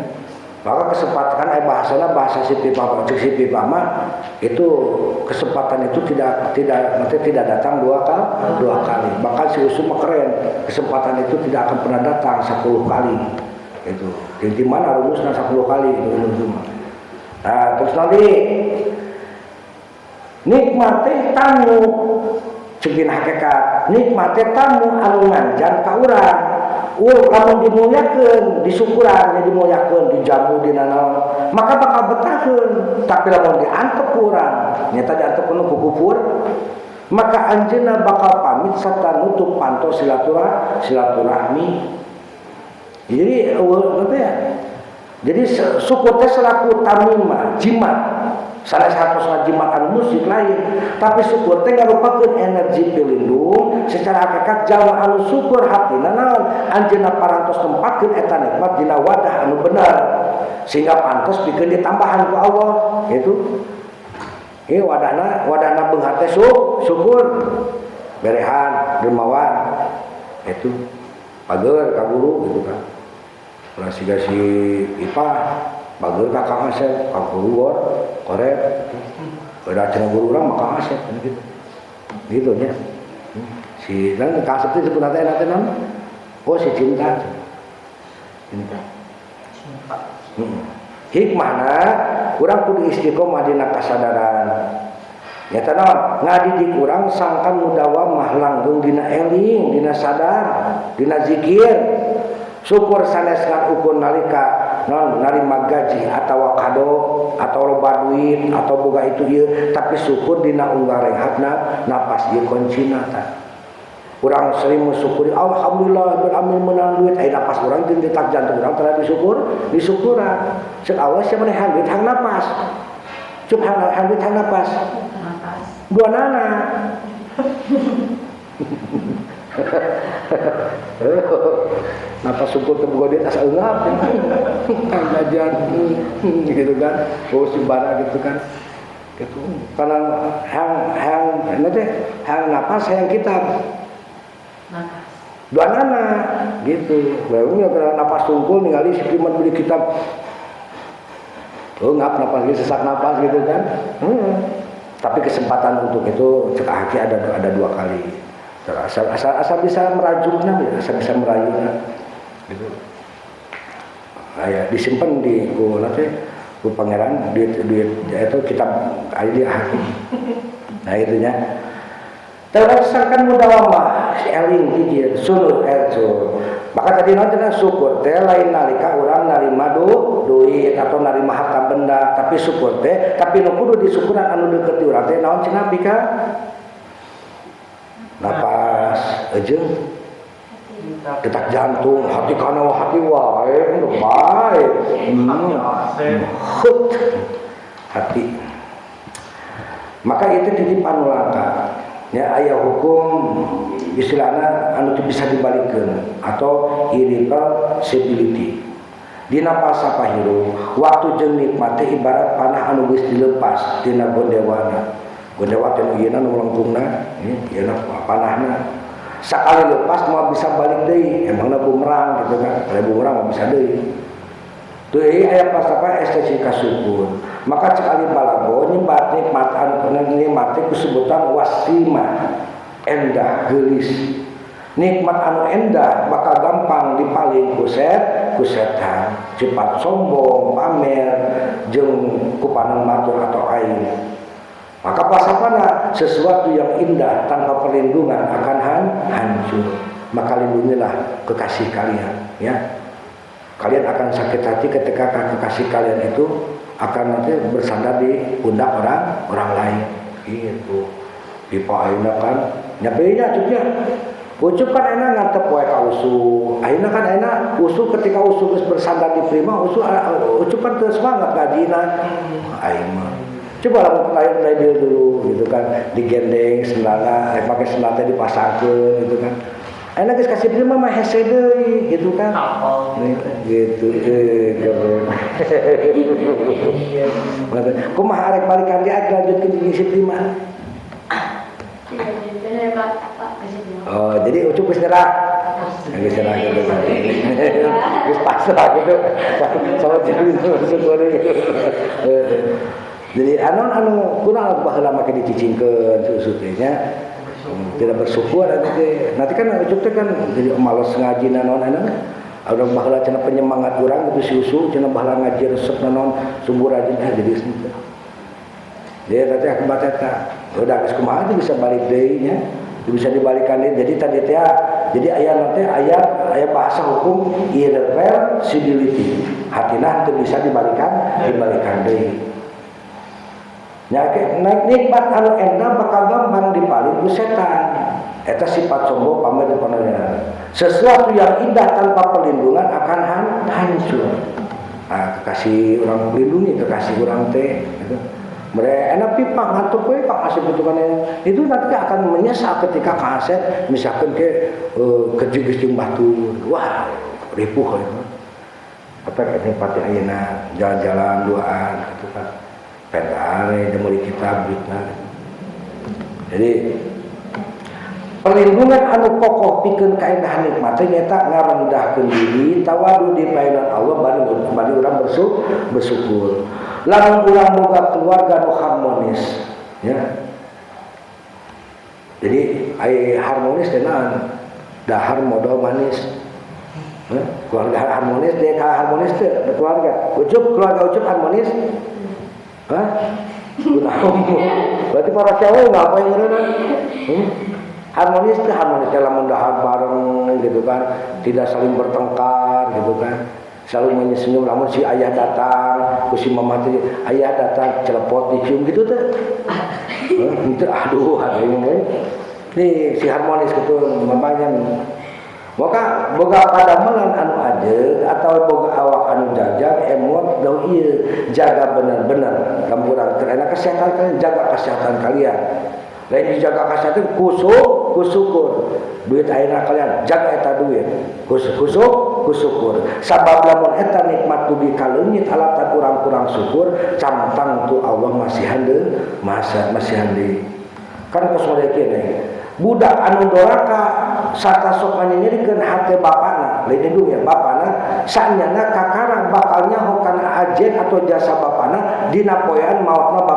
Maka kesempatan bahasa si pipa mah itu kesempatan itu tidak datang dua kali. Bahkan si Usum mah keren, kesempatan itu tidak akan pernah datang 10 kali. Itu di mana rumusnya 10 kali itu Usum. Nah, terus nanti nikmati tamu cekin hakikat, nikmati tamu anu nganjan ka urang. Lamun dimuliakeun, disyukuran, dimuliakeun, dijamu dina naon, maka bakal betahkeun. Tapi lamun diantep urang, nyata diantepkeun ku kufur, maka anjeunna bakal pamit serta nutup panto silaturahmi. Jadi ya. Jadi syukur teh selaku tamimah, jimat. Salah satu jimat anu musik lain, tapi syukur teh ngarupakeun energi pelindung secara hakikat jalma anu syukur hatina naon anjeunna parantos tempatkeun eta nikmat dina wadah anu bener sehingga pantos pikeun ditambahan ku Allah gitu. Ieu wadahna beunghar teh syukur berehan dermawan itu pager ka guru gitu kan. Ulah siga si Ipah bagus kakak Asep, kakak guru korek, udah cenah guru orang maka Asep gitu nya. Si dan kakak Asep itu sebenarnya nanti nama, si cinta. Hikmahna, kurang kudu istiqomah dina kasadaran. Nyata naon ngadidik urang sangkan mudawamah langgeng dina eling, dina sadar, dina zikir. Syukur sanes ngan ukur nalika non narima gaji atau kado atau loba duit atau boga itu ieu tapi syukur dina unggal rehatna napas ieu kuncina tah. Urang sering mensyukuri alhamdulillah beramil menang duit aya napas urang jeung detak jantung urang tara disyukuran. Ceuk awas sia maneh hangit hang napas. Cuk hangit hang napas. Dua nana. Napa syukur terbuka dia asa eungap ngajar gitu kan si bara gitu kan gitu karena hang napas hayang kitab napas dua nana gitu baru karena napas tungkul ningali si kimat beli kitab eungap napas gitu sesak napas gitu kan tapi kesempatan untuk itu cek haki ada 2 kali asal bisa merajuknya, asal bisa merayunya, gitu. Ya disimpan di ku pangeran duit itu kitab dia hakim. Nah itunya. Teruskan mudawamah eling hiji sunut ersul. Maka tadi nanti syukur teh lain nalika urang narima duit atau narima harta benda, tapi syukur teh tapi nu kudu disyukuran anu deukeut urang teh naon cenah pika napas ajeung detak jantung hati kana hati wae nu bae hati maka itu titipan ulangka ya aya hukum istilahna anu bisa dibalikeun atau irreversibility dina pasapahiru waktu jeung nikmat teh ibarat panah anu geus dilepas dina gondewana gondewa teh ieuna nu lengkungna ieuna panahna sakali lepas mau bisa balik deui emangna bumerang gitu kan aya bumerang mau bisa deui teu aya pasapa estetika syukur maka sekali balago nyebat nikmatan nikmat teh kusebutan wasimah endah geulis nikmat anu endah bakal gampang dipaling ku setan cepat sombong pamer jeung kupanan matur atau aing maka pasapana sesuatu yang indah tanpa perlindungan akan hancur maka lindungilah kekasih kalian ya kalian akan sakit hati ketika kekasih kalian itu akan nanti bersandar di pundak orang lain gitu pipa ayeuna kan nyapeunya cuknya ucup kan enak ngantep wae ka usuh ayeuna kan enak usuh ketika usuh geus bersandar di prima ucup kan teu semangat gajina aing mah coba lah mulai dia dulu gitu kan digendeng sendalna pakai sendalnya dipasangkeun gitu kan enak geus kasih prima mah hese deui gitu kan gitu kumaha arek balikan dia lanjutkeun di si prima oh jadi ucup geus nyerah Lagi cerah gitu kan. Geus pasrah gitu. Sama jadi syukur gitu. Jadi anu kunaon baheula make dicicingkeun susut teh nya. Tidak bersyukur nanti kan ucup teh kan jadi malas ngaji naon anu. Urang baheula cenah penyemangat urang gitu si usul cenah baheula ngaji resep naon sumber rajin jadi seuneu. Dia tadi aku baca tak, udah geus kumaha bisa balik deui nya. Bisa dibalikan deui. Jadi tadi teh jadi ayat bahasa hukum irreversibility. Hatina teu bisa dibalikan deui. Nya nikmat anu endah bakal gampang dipaling ku setan. Eta sifat sombong pamer depan pandangan. Sesuatu yang indah tanpa perlindungan akan hancur. Kekasih orang melindungi, kekasih orang teh gitu. Mereka enak pipa ngantuk we Pak kasih bentukannya. Itu nanti akan menyesal ketika kaset misalkan ke kejung batu. Wah, ripuh itu. Apa ini pati ayeuna jalan-jalan duaan gitu kan. Petare demuri kitab gitu. Jadi perlindungan anu kokoh pikeun kaendahan nikmat teh nyata ngarendahkeun diri tawadu di paenan Allah bari urang bersyukur. Lamun urang boga keluarga nu harmonis ya. Jadi ai harmonis teh naon? Dahar modal manis. Keluarga harmonis teh harmonis teh keluarga. Keluarga ucup harmonis. Hah? Kunaon? Berarti para cewek enggak apa yang ngeureuna? Harmonis itu harmonis dalam mendahar bareng gitu kan, tidak saling bertengkar gitu kan, selalu menyenyum. Namun si ayah datang, si mama teh ayah datang celepot dicium gitu tuh, itu aduh ini nih si harmonis gitu mamanya. Maka boga padamelan anu ajeug atau boga awak anu jajak emot dong ieu jaga benar-benar kamurang karena kesehatan kalian, jaga kesehatan kalian. Lain dijaga kesehatan kusyukur. Duit ayeuna kalian jaga eta duit. Kusyukur. Sabab lamun eta nikmat dugi kaleungit alatan urang-urang syukur, camtang tu Allah masih handeuh, masih handeuh. Kan kosore keneh. Budak anu doraka sarta sok nyerikeun hate bapana, lain itu ya bapana saenyana kakara bakal nyaho kana ajen atau jasa bapana dina poean maotna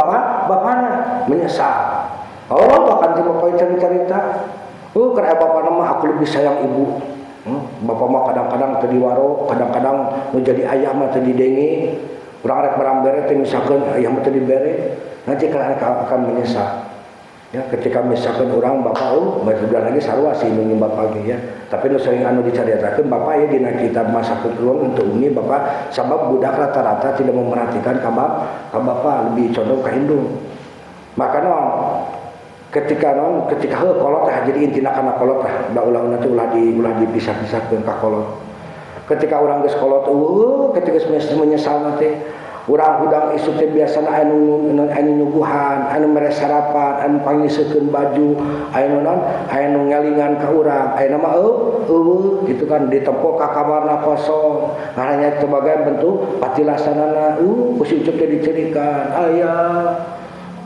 bapana menyesal. Allah bahkan cuma poin cerita. Karena bapak nama aku lebih sayang ibu. Bapak mah kadang-kadang tadi waro, kadang-kadang menjadi ayah mah tadi dengi. Orang rek barambere teh misalkan ayah mah tadi bere, nanti kan akan menyesal. Ya, ketika misalkan orang bapak sudah lagi sarua sih nunggu bapak ge ya. Tapi nu sering anu dicaritakeun bapak ya dina kitab masa keluang untuk ini bapak sabab budak rata-rata tidak memerhatikan ka bapak lebih condong ka indung. Maka ketika kolot teh jadi intina kana kolot teh da ulah-ulah teh ulah dipisah-pisahkeun ka kolot. Ketika urang geus kolot ketika menyesal teh urang hudang isu teh biasana anu nyuguhan, anu mere sarapan, anu pangiseukeun baju, anu ngelingan ka urang, ayeuna mah gitu kan ditempo ka kamarna kosong. Ngarannya sebagai bentuk patilasanana kusi ucup teh diceritakan, aya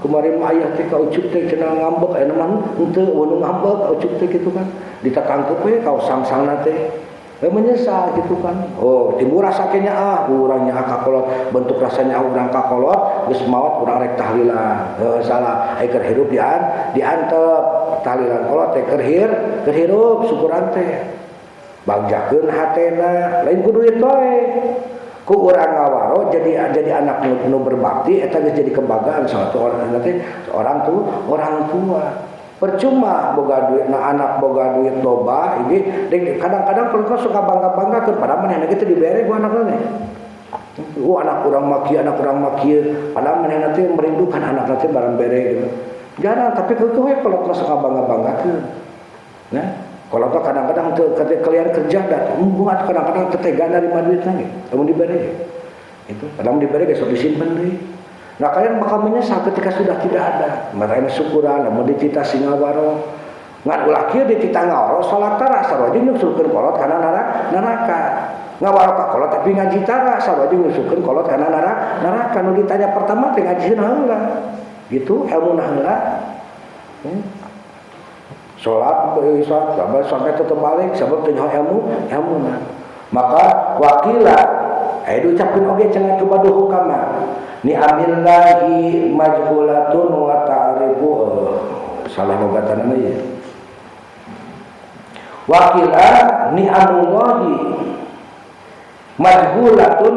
kemarin ayah teh ka ucup teh cenah ngambek aya mah henteu anu ngambek ka ucup teh gitu kan ditatangkep we ka sang-sangna teh menyesal gitu kan. Timbul rasa kenya urangnya ka kolot bentuk rasanya urang ka kolot geus maot urang rek tahlilan. Salah ai keur hirup diantep tahlilan kolot teh keur hirup syukuran teh bagjakeun hatena lain kudu duit wae. Ku urang ngawaro jadi anak nu berbakti eta geus jadi kebanggaan satu orang tua. Percuma boga duit anak boga duit loba ini kadang-kadang kalau suka bangga-banggakeun padahal manehna kitu dibere ku anakna teh. Anak urang mah kieu padahal manehna teh merindukan anakna teh barang bere gitu. Jarang tapi keueuh we kalau suka bangga-banggakeun. Nah, kalau tuh kadang-kadang kalian kerja dan buat kadang-kadang ketegaan dari duitnya nih, kamu diberi itu, kadang diberi besok disimpan deh. Nah kalian bakal menyesal ketika sudah tidak ada. Mereka syukuran, namun ditita singawaro, ngan ulah kieu ditita ngawaro, salat tara sarua jeung nyusulkeun kolot kana neraka. Ngawaro ka kolot tapi ngaji tara sarua jeung nyusulkeun kolot kana neraka. Nu ditanya pertama teh ngajieun heula. Gitu ilmu heula. salat sampai tetep balik sabab teu nyaho ilmu na. Maka wakila diucapkeun oge cenah kepada hukama ni amillahi majhulatun wa ta'rifu salah logatana ieu. Wakila ni amullahi majhulatun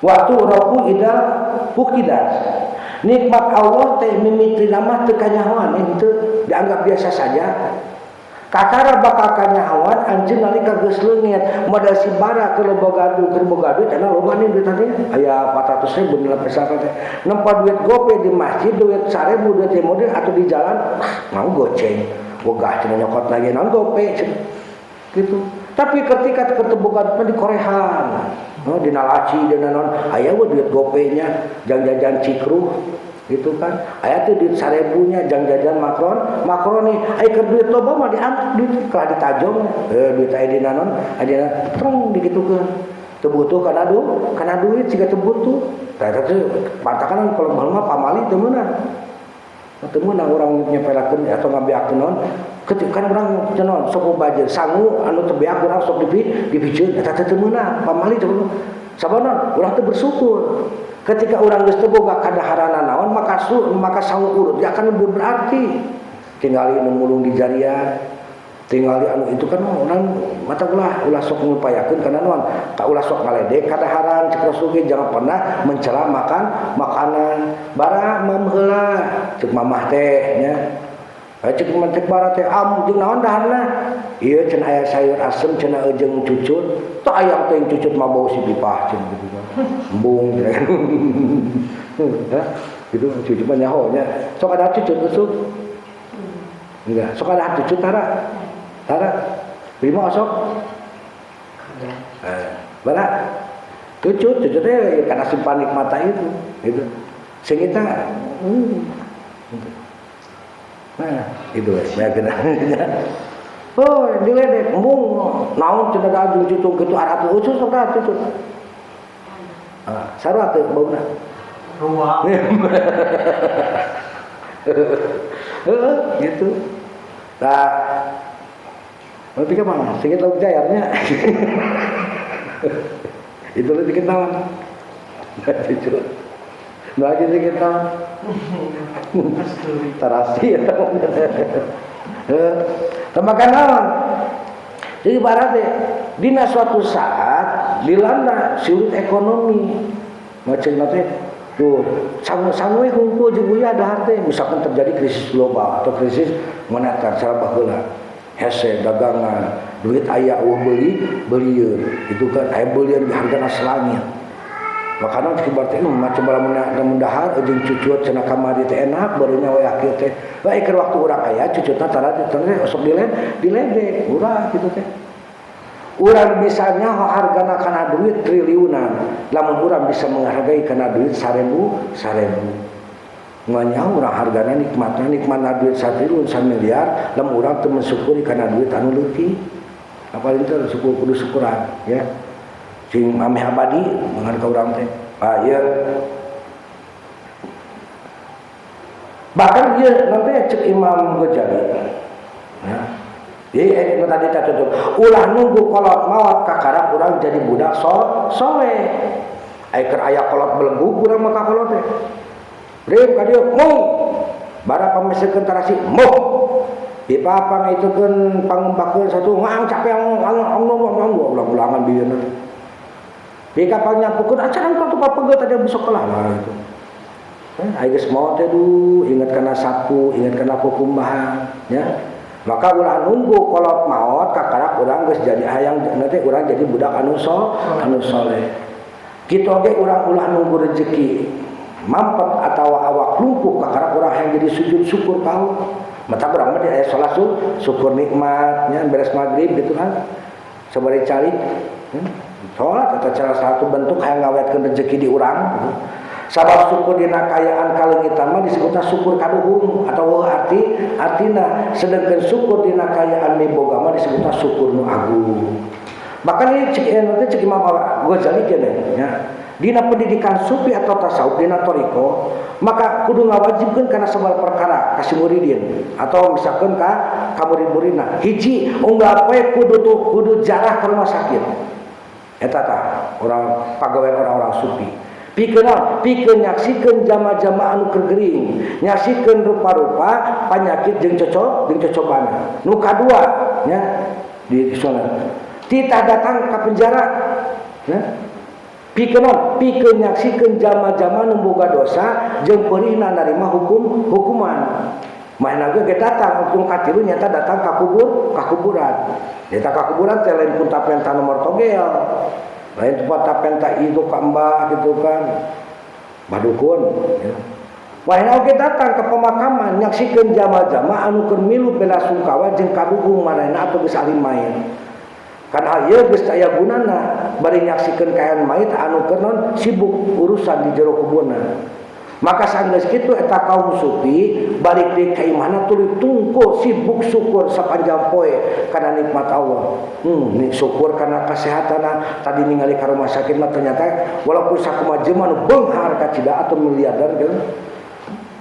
wa tu'rafu ida fukidat. Nikmat Allah teh mimiti nama teu kanyahoan henteu dianggap biasa saja. Kakara bakal kanyahoan anjeun nalika geus leungit modal si bara keur boga duit cenah loba nih duit tadi aya 400.000 nilai pesaka teh. Nempa duit gope di masjid duit 1.000 duit di mobil atau di jalan mau goceng. Boga cenah nyokot lagi naon gope gitu. Tapi ketika ketemu kan di korehan, di nalaci dan naon aya duit gopenya jang jajan cikruh gitu kan. Aya teh duit 1.000-nya jang jajan makroni. Aya keur duit loba mah diangkat duit ka ditajong. Duit aya dina naon? Aya trong digitukeun. Teu butuh kana duit siga teu butuh. Tah teh pantakan kalau mah pamali teu meunang. Teu meunang urang nyepelakeun atau ngabeakeun naon. Ketika orang cenah sok bajeur sangu anu teu beak urang sok dipikeun eta teh teu meunang pamali teh sabana urang teh bersyukur ketika urang geus teu boga kadaharanna naon maka sangu urut ya akan berarti tinggali nu mulung di jarian tinggali anu itu kan urang mata ulah sok ngupayakeun kana naon tak ulah sok ngaledek kadaharan cek Rasul ge jangan pernah mencela makanan bara mah heula ceuk mamah teh nya. Cek mantek bara teh jeung naon daharna? Ieu cenah aya sayur asem cenah jeung cucut. Teu aya teh cucut mah bau si pipah cenah gitu kan. Embung cenah. Hah? Gitu cucut mah nyaho nya. Sok ada cucut usuk. Enggak, sok ada cucut Tara. Prima sok. Bara. Cucut teh kana simpan nikmata itu. Gitu. Sing eta nah, itu ya kena. Oh, diledek embung naon cenah dajung cucung kitu arat usus sok da cucut. Sarua teu bauna. Ruang. Gitu. Nah, nanti ke mana? Sedikit lauk jayarnya. Itu lebih kenal. Cucut. Lagi sedikit tahu. Tarasi ya. Temakan naon. Jadi ibaratnya dina suatu saat dilanda sulit ekonomi. Macam teh tuh sangu kumpul jeung buya dahar teh misalkan terjadi krisis global atau krisis moneter secara baheula. Hese dagangan, duit aya belieur. Itu kan aya belieur di hargana selangit. Makanya berarti macam balamun dahar jeung cucut cenah kamari teh enak barunya we akieu teh. Bae keur waktu urang aya cucutna tara teh sok diledek urang kitu teh. Urang bisa nyaho hargana kana duit triliunan, lamun urang bisa menghargai kana duit 1.000. Nganyaho urang hargana nikmatna duit 1 triliun 1 miliar, lamun urang teu mensyukuri kana duit anu leutik. Apalagi teh kudu syukuran ya. Sing ameh abadi mangan ka urang teh. Ieu. Bahkan ieu nanti cek Imam Ghazali. Ya. Jadi tadi tak tutup. Ulah nunggu kolot maut kakara urang jadi budak soleh. Keur aya kolot belenggu urang mah ka kolot teh. Rem ka dieu mung. Bara pamesekeun tarasi mung. Dipapang itukeun pangumbakeun satu ngang capek ulang-ulangan bieuna. Jika panyapukeun acan ka tuh papegeu tadi besok kelah gitu. Aya geus maot teh ingat kana sapu, ingat kana kukumbahan, ya. Maka ulah nunggu kolot maot kakara urang geus jadi hayang nanti urang jadi budak anu saleh. Kitu oge urang ulah nunggu rezeki mampet atawa awak lumpuh kakara urang hayang jadi sujud syukur ka Allah. Mata urang mah aya salat syukur nikmatnya beres magrib gitu kan. Sabari calik. Salat eta salah satu bentuk hayang ngawetkeun rezeki di urang. Sabab syukur dina kayaan kalengitan mah disebutna syukur kaduhung atau artina sedangkan syukur dina kayaan miboga mah disebutna syukur nu agung. Bahkan ini cek Imam Ghazali ya. Dina pendidikan sufi atau tasawuf dina toriko, maka kudu ngawajibkeun kana sabal perkara ka si muridin atau misalkan ka murid-muridna. Hiji unggal poe kudu jarah ke rumah sakit. Eta tah orang pagawean orang-orang sufi. Pikeun nyaksikeun jama-jama anu keur gering, nyaksikeun rupa-rupa panyakit jeung cocobana. Nu kadua nya di sana. Titah datang ka penjara ya. Pikeun nyaksikeun jama-jama nu boga dosa jeung peurihna narima hukuman. Maena ge datang ujung katilu nyata datang ka kuburan. Nyata ka kuburan teh lain pun tapenta nomor togel. Lain tempat tapenta itu ka mbah gitu kan. Badukun ya. Maena ge datang ke pemakaman nyaksikeun jama-jama anu keur milu bela sungkawa jeung kadugung manehna atuh geus ahli main. Karena ieu geus aya gunana bari nyaksikeun kayan mait anu keur sibuk urusan di jero kuburna. Maka sanggeus kitu eta kaum sufi balik deui ka imahna tuluy tungkul sibuk syukur sapanjang poe kana nikmat Allah. Syukur kana kasehatanna tadi ningali ka rumah sakit mah ternyata walaupun sakumaha jelema nu beunghar ka cida atau miliarder gitu.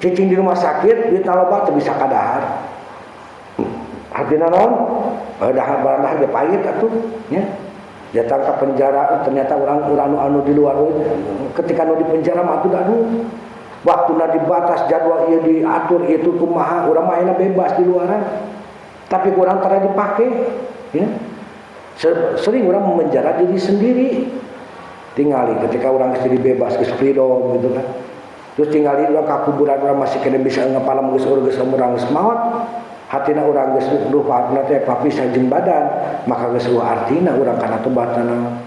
Cicing di rumah sakit duit loba teu bisa kadahar. Artinya non, dahar ge pahit atuh nya. Datang ke penjara ternyata orang anu di luar ketika nu di penjara mah atuh anu waktuna dibatas jadwal ieu diatur itu kumaha urang mah bebas di luaran. Tapi kurang tara dipake ya. Sering orang memenjara diri sendiri. Tingali ketika orang geus bebas geus freedom gitu kan. Terus tingali urang ka kuburan urang masih kena bisa ngapalem geus urang geus maot. Hatina urang geus rufatna teh papisah jeung badan, maka geus artina urang kana tobatna.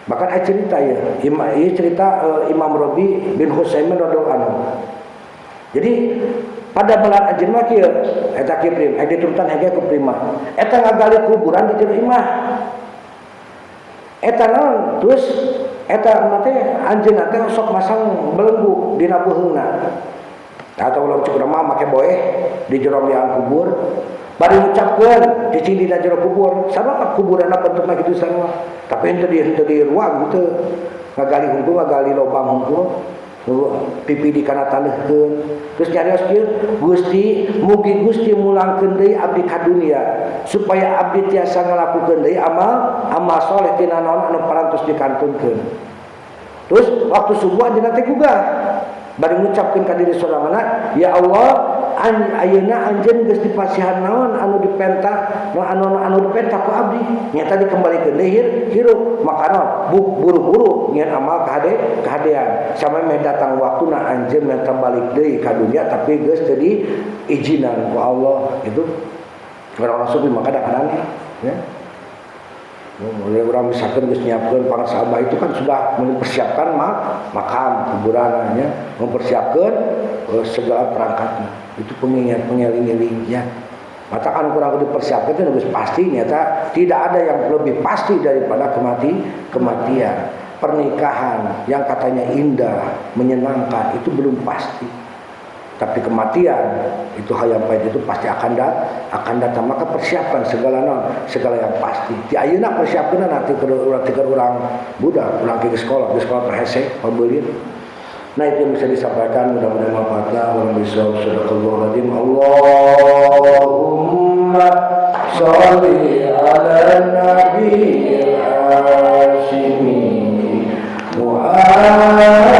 Bahkan aya cerita ya, ieu cerita Imam Rabi bin Husaimin radhiyallahu anhu. Jadi pada bulan anjeun mah kieu eta kiprim, aya diturutan hege ku prima. Eta ngagali kuburan di jero imah. Eta naon? Terus eta mah teh anjeunna teh sok masang belenggu dina beuheungna. Atau ulang cukup mah make boeh di jero liang kubur bari ngucapkeun cicing di jero kubur sabab kuburanna bentukna kitu sarua tapi henteu di ruang gitu ngagali hungkul ngagali lobang hungkul pipi di kana taneuhkeun terus nyarios kieu Gusti mugi Gusti mulangkeun deui abdi ka dunia supaya abdi tiasa ngalakukeun deui amal saleh tina naon anu parantos dikantunkeun. Terus waktu subuh anjeunna teh gugah bari ngucapkeun ka diri soranganna, ya Allah, ayeuna anjeun geus dipasihan naon anu dipenta, anu dipenta ku abdi, nyata dikembalikeun deui hirup, maka naon buru-buru nyeun amal kahadean. Sampai meh datang waktuna anjeun meh balik deui ka dunya tapi geus teu diizinan ku Allah. Itu orang-orang sufi maka kadang-kadang ya. Mulai orang misalkan geus nyiapkeun pangasabah itu kan sudah mempersiapkan makam kuburannya, mempersiapkan segala perangkatnya. Itu pengiring-pengiring ya. Mata kan kurang dipersiapkan itu geus pasti nyata tidak ada yang lebih pasti daripada kematian. Pernikahan yang katanya indah, menyenangkan itu belum pasti. Tapi kematian itu hal yang pahit itu pasti akan datang. Maka persiapkan segala yang pasti. Di ayeuna persiapkeun nanti keur urang budak ulang ke sekolah terhese pembelian. Nah itu yang bisa disampaikan mudah-mudahan manfaatnya wa bisawab sadaqallahu alazim. Allahumma shalli ala nabiyil hashimi Muhammad